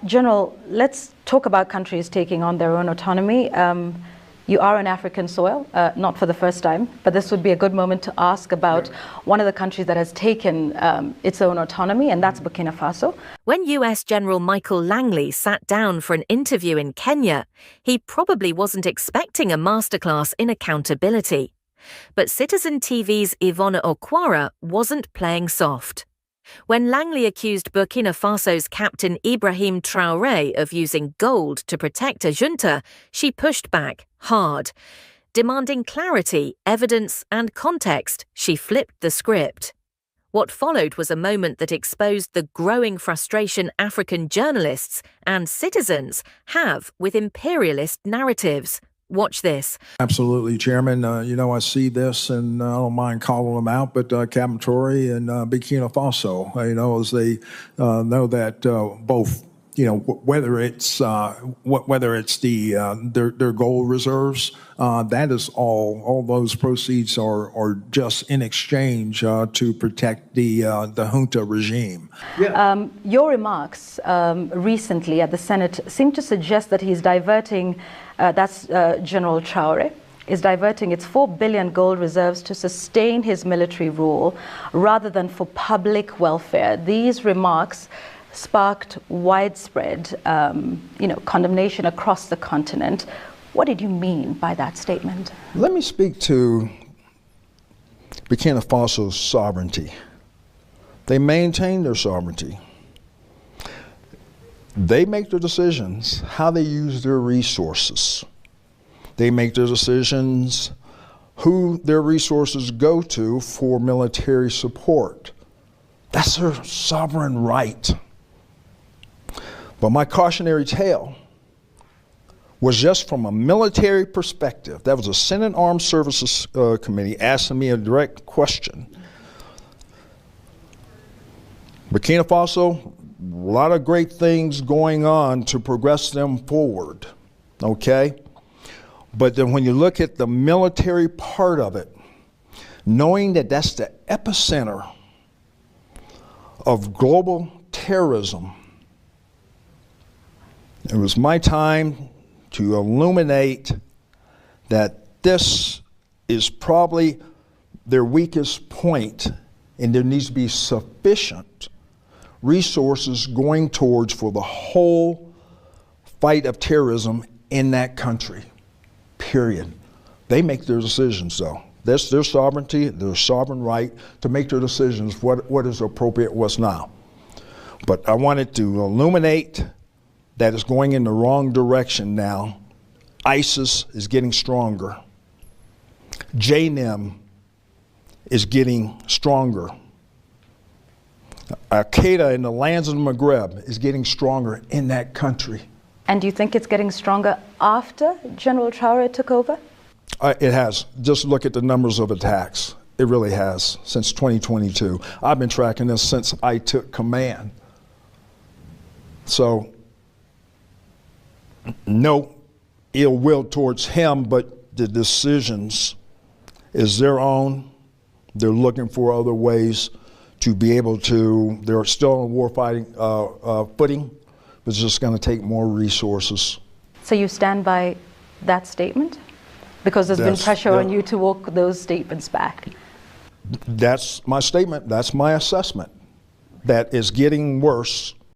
General, let's talk about countries taking on their own autonomy. You are on African soil, not for the first time, but this would be a good moment to ask about one of the countries that has taken its own autonomy, and that's Burkina Faso. When US General Michael Langley sat down for an interview in Kenya, he probably wasn't expecting a masterclass in accountability. But Citizen TV's Ivona Okwara wasn't playing soft. When Langley accused Burkina Faso's captain Ibrahim Traoré of using gold to protect a junta, she pushed back hard. Demanding clarity, evidence, and context, she flipped the script. What followed was a moment that exposed the growing frustration African journalists and citizens have with imperialist narratives. Watch this. Absolutely, Chairman. I see this, and I don't mind calling them out, but Captain Traoré and Burkina Faso, as they know that both, whether it's their gold reserves, that is all those proceeds are just in exchange to protect the junta regime. Yeah. Your remarks recently at the Senate seem to suggest that he's diverting. That's General Traoré, is diverting its 4 billion gold reserves to sustain his military rule rather than for public welfare. These remarks sparked widespread condemnation across the continent. What did you mean by that statement? Let me speak to Burkina Faso's sovereignty. They maintain their sovereignty. They make their decisions how they use their resources. They make their decisions who their resources go to for military support. That's their sovereign right. But my cautionary tale was just from a military perspective. That was a Senate Armed Services Committee asking me a direct question. Burkina Faso, a lot of great things going on to progress them forward, okay? But then when you look at the military part of it, knowing that that's the epicenter of global terrorism, it was my time to illuminate that this is probably their weakest point, and there needs to be sufficient resources going towards for the whole fight of terrorism in that country, period. They make their decisions, though. That's their sovereignty, their sovereign right to make their decisions, what is appropriate, what's not. But I wanted to illuminate that it's going in the wrong direction now. ISIS is getting stronger. JNIM is getting stronger. Al-Qaeda in the lands of the Maghreb is getting stronger in that country. And do you think it's getting stronger after General Traoré took over? It has. Just look at the numbers of attacks. It really has, since 2022. I've been tracking this since I took command. So, no ill will towards him, but the decisions is their own. They're looking for other ways to be able to, they're still on warfighting footing, but it's just going to take more resources. So you stand by that statement? Because there's been pressure on you to walk those statements back. That's my statement. That's my assessment. That is getting worse